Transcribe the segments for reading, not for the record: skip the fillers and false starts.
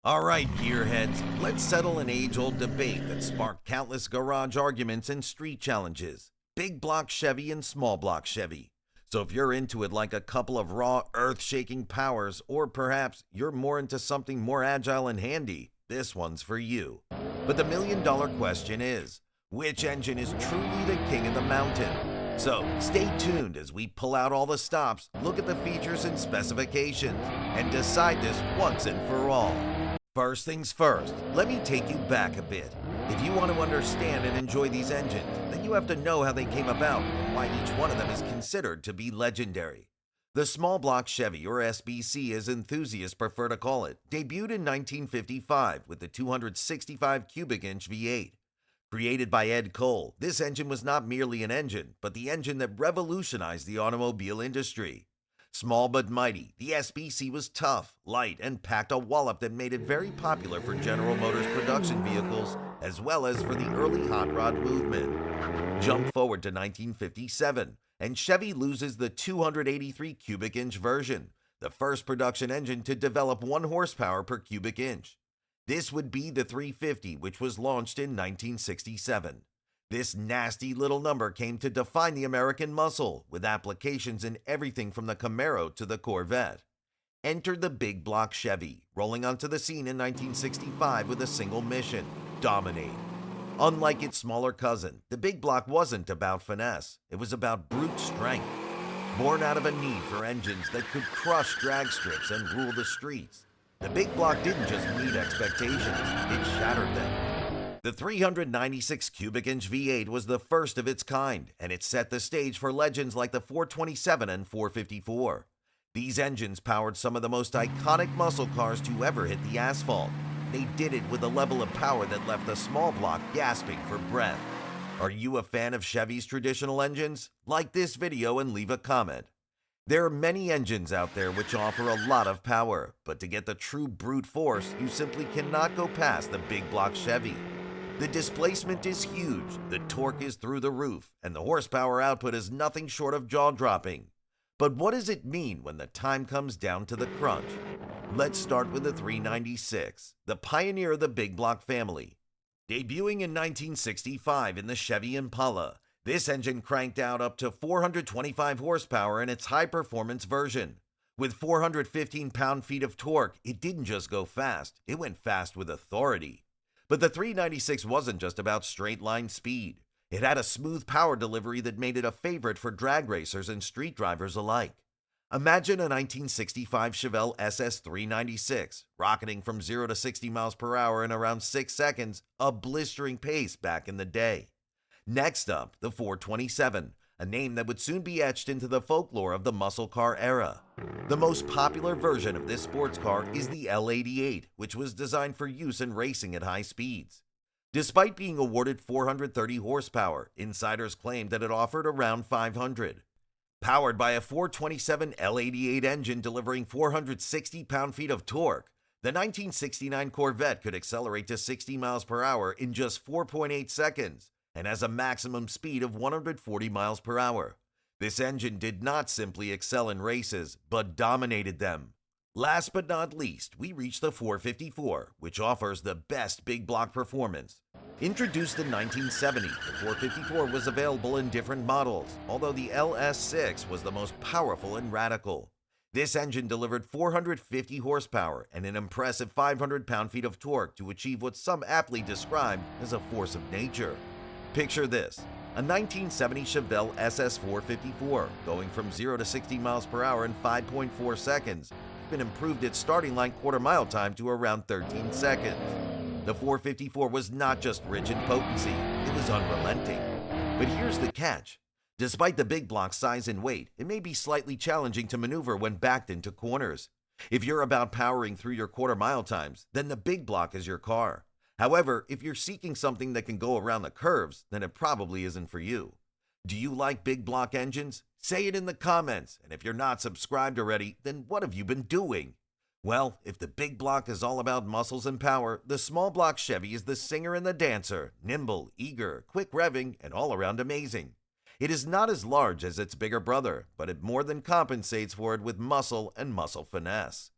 Alright, gearheads, let's settle an age-old debate that sparked countless garage arguments and street challenges. Big block Chevy and small block Chevy. So if you're into it like a couple of raw, earth-shaking powers, or perhaps you're more into something more agile and handy, this one's for you. But the million-dollar question is, which engine is truly the king of the mountain? So stay tuned as we pull out all the stops, look at the features and specifications, and decide this once and for all. First things first, let me take you back a bit. If you want to understand and enjoy these engines, then you have to know how they came about and why each one of them is considered to be legendary. The small block Chevy, or SBC as enthusiasts prefer to call it, debuted in 1955 with the 265 cubic inch V8. Created by Ed Cole, this engine was not merely an engine, but the engine that revolutionized the automobile industry. Small but mighty, the SBC was tough, light, and packed a wallop that made it very popular for General Motors production vehicles, as well as for the early hot rod movement. Jump forward to 1957, and Chevy loses the 283 cubic inch version, the first production engine to develop 1 horsepower per cubic inch. This would be the 350, which was launched in 1967. This nasty little number came to define the American muscle, with applications in everything from the Camaro to the Corvette. Enter the big block Chevy, rolling onto the scene in 1965 with a single mission: dominate. Unlike its smaller cousin, the big block wasn't about finesse, it was about brute strength. Born out of a need for engines that could crush drag strips and rule the streets, the big block didn't just meet expectations, it shattered them. The 396 cubic inch V8 was the first of its kind, and it set the stage for legends like the 427 and 454. These engines powered some of the most iconic muscle cars to ever hit the asphalt. They did it with a level of power that left the small block gasping for breath. Are you a fan of Chevy's traditional engines? Like this video and leave a comment. There are many engines out there which offer a lot of power, but to get the true brute force, you simply cannot go past the big block Chevy. The displacement is huge, the torque is through the roof, and the horsepower output is nothing short of jaw-dropping. But what does it mean when the time comes down to the crunch? Let's start with the 396, the pioneer of the big block family. Debuting in 1965 in the Chevy Impala, this engine cranked out up to 425 horsepower in its high-performance version. With 415 pound-feet of torque, it didn't just go fast, it went fast with authority. But the 396 wasn't just about straight-line speed. It had a smooth power delivery that made it a favorite for drag racers and street drivers alike. Imagine a 1965 Chevelle SS 396, rocketing from 0 to 60 miles per hour in around 6 seconds, a blistering pace back in the day. Next up, the 427, a name that would soon be etched into the folklore of the muscle car era. The most popular version of this sports car is the L88, which was designed for use in racing at high speeds. Despite being awarded 430 horsepower, insiders claimed that it offered around 500. Powered by a 427 L88 engine delivering 460 pound-feet of torque, the 1969 Corvette could accelerate to 60 miles per hour in just 4.8 seconds and has a maximum speed of 140 miles per hour. This engine did not simply excel in races, but dominated them. Last but not least, we reach the 454, which offers the best big block performance. Introduced in 1970, the 454 was available in different models, although the LS6 was the most powerful and radical. This engine delivered 450 horsepower and an impressive 500 pound-feet of torque to achieve what some aptly describe as a force of nature. Picture this, a 1970 Chevelle SS 454 going from 0 to 60 miles per hour in 5.4 seconds, even improved its starting line quarter-mile time to around 13 seconds. The 454 was not just rich in potency, it was unrelenting. But here's the catch. Despite the big block's size and weight, it may be slightly challenging to maneuver when backed into corners. If you're about powering through your quarter-mile times, then the big block is your car. However, if you're seeking something that can go around the curves, then it probably isn't for you. Do you like big block engines? Say it in the comments, and if you're not subscribed already, then what have you been doing? Well, if the big block is all about muscles and power, the small block Chevy is the singer and the dancer, nimble, eager, quick revving, and all around amazing. It is not as large as its bigger brother, but it more than compensates for it with muscle and muscle finesse.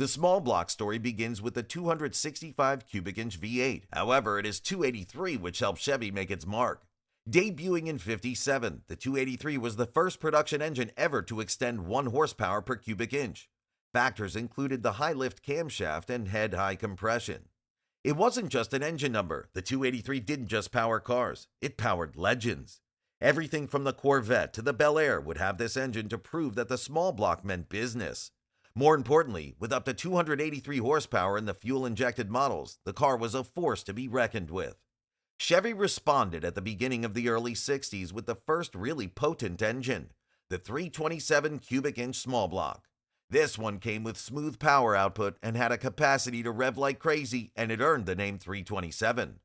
The small block story begins with the 265 cubic inch V8. However, it is 283 which helped Chevy make its mark. Debuting in '57, the 283 was the first production engine ever to extend 1 horsepower per cubic inch. Factors included the high lift camshaft and head-high compression. It wasn't just an engine number. The 283 didn't just power cars, it powered legends. Everything from the Corvette to the Bel Air would have this engine to prove that the small block meant business. More importantly, with up to 283 horsepower in the fuel-injected models, the car was a force to be reckoned with. Chevy responded at the beginning of the early 60s with the first really potent engine, the 327 cubic inch small block. This one came with smooth power output and had a capacity to rev like crazy, and it earned the name 327.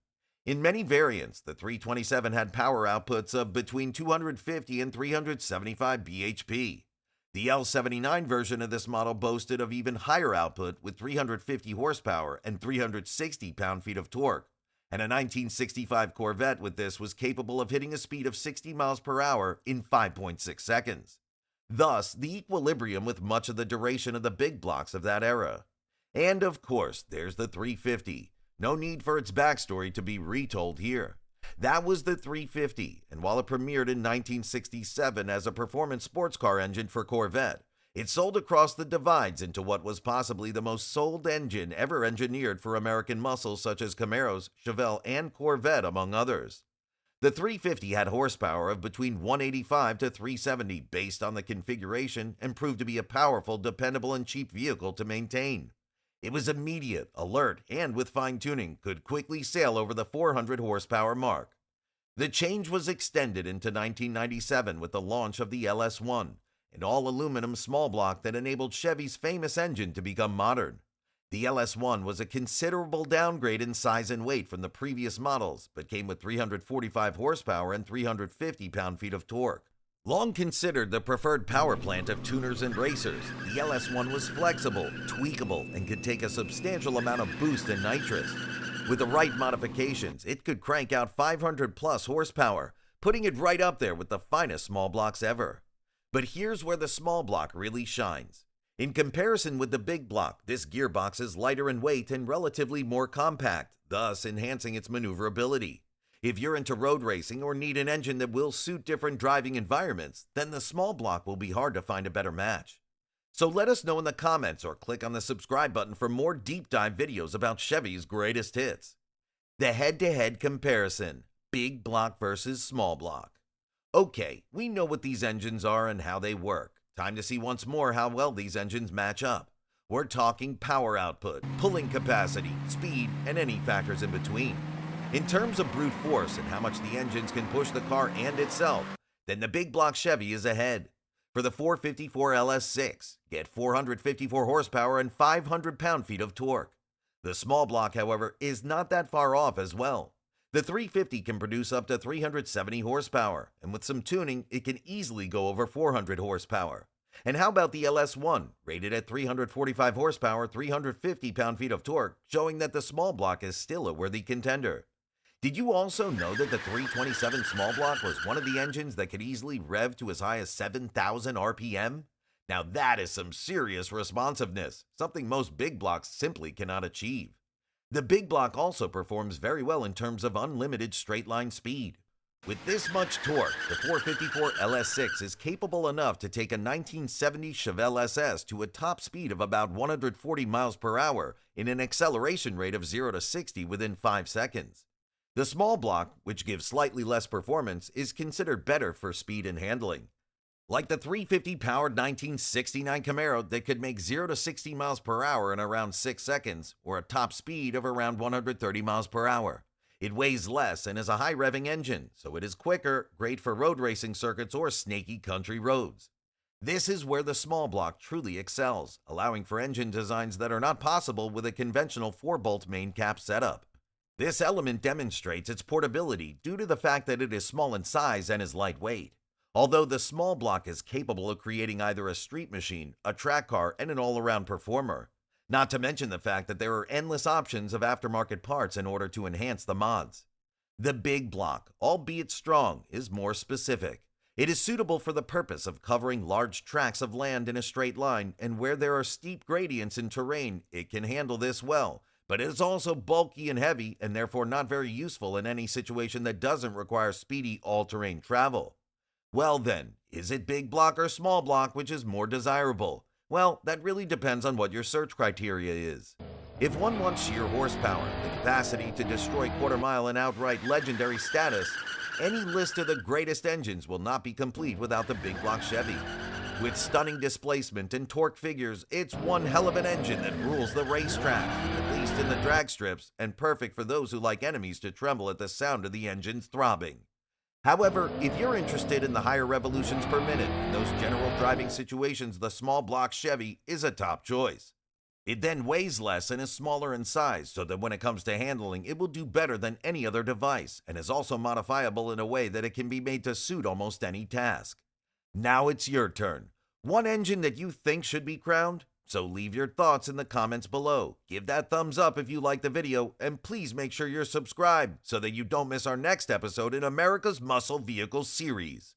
In many variants, the 327 had power outputs of between 250 and 375 bhp. The L79 version of this model boasted of even higher output with 350 horsepower and 360 pound-feet of torque, and a 1965 Corvette with this was capable of hitting a speed of 60 miles per hour in 5.6 seconds. Thus, the equilibrium with much of the duration of the big blocks of that era. And of course, there's the 350. No need for its backstory to be retold here. That was the 350, and while it premiered in 1967 as a performance sports car engine for Corvette, it sold across the divides into what was possibly the most sold engine ever engineered for American muscles such as Camaros, Chevelle, and Corvette, among others. The 350 had horsepower of between 185 to 370 based on the configuration and proved to be a powerful, dependable, and cheap vehicle to maintain. It was immediate, alert, and with fine-tuning, could quickly sail over the 400 horsepower mark. The change was extended into 1997 with the launch of the LS1, an all-aluminum small block that enabled Chevy's famous engine to become modern. The LS1 was a considerable downgrade in size and weight from the previous models, but came with 345 horsepower and 350 pound-feet of torque. Long considered the preferred power plant of tuners and racers, the LS1 was flexible, tweakable, and could take a substantial amount of boost and nitrous. With the right modifications, it could crank out 500-plus horsepower, putting it right up there with the finest small blocks ever. But here's where the small block really shines. In comparison with the big block, this gearbox is lighter in weight and relatively more compact, thus enhancing its maneuverability. If you're into road racing or need an engine that will suit different driving environments, then the small block will be hard to find a better match. So let us know in the comments or click on the subscribe button for more deep dive videos about Chevy's greatest hits. The head-to-head comparison, big block versus small block. Okay, we know what these engines are and how they work. Time to see once more how well these engines match up. We're talking power output, pulling capacity, speed, and any factors in between. In terms of brute force and how much the engines can push the car and itself, then the big block Chevy is ahead. For the 454 LS6, get 454 horsepower and 500 pound-feet of torque. The small block, however, is not that far off as well. The 350 can produce up to 370 horsepower, and with some tuning, it can easily go over 400 horsepower. And how about the LS1, rated at 345 horsepower, 350 pound-feet of torque, showing that the small block is still a worthy contender. Did you also know that the 327 small block was one of the engines that could easily rev to as high as 7,000 RPM? Now that is some serious responsiveness, something most big blocks simply cannot achieve. The big block also performs very well in terms of unlimited straight-line speed. With this much torque, the 454 LS6 is capable enough to take a 1970 Chevelle SS to a top speed of about 140 miles per hour in an acceleration rate of 0 to 60 within 5 seconds. The small block, which gives slightly less performance, is considered better for speed and handling. Like the 350-powered 1969 Camaro that could make 0 to 60 miles per hour in around 6 seconds, or a top speed of around 130 miles per hour. It weighs less and is a high-revving engine, so it is quicker, great for road racing circuits or snaky country roads. This is where the small block truly excels, allowing for engine designs that are not possible with a conventional 4-bolt main cap setup. This element demonstrates its portability due to the fact that it is small in size and is lightweight. Although the small block is capable of creating either a street machine, a track car, and an all-around performer. Not to mention the fact that there are endless options of aftermarket parts in order to enhance the mods. The big block, albeit strong, is more specific. It is suitable for the purpose of covering large tracts of land in a straight line, and where there are steep gradients in terrain, it can handle this well, but it is also bulky and heavy and therefore not very useful in any situation that doesn't require speedy all-terrain travel. Well then, is it big block or small block which is more desirable? Well, that really depends on what your search criteria is. If one wants sheer horsepower, the capacity to destroy quarter mile and outright legendary status, any list of the greatest engines will not be complete without the big block Chevy. With stunning displacement and torque figures, it's one hell of an engine that rules the racetrack, at least in the drag strips, and perfect for those who like enemies to tremble at the sound of the engine's throbbing. However, if you're interested in the higher revolutions per minute in those general driving situations, the small block Chevy is a top choice. It then weighs less and is smaller in size, so that when it comes to handling, it will do better than any other device, and is also modifiable in a way that it can be made to suit almost any task. Now it's your turn. One engine that you think should be crowned? So leave your thoughts in the comments below. Give that thumbs up if you like the video, and please make sure you're subscribed so that you don't miss our next episode in America's Muscle Vehicle series.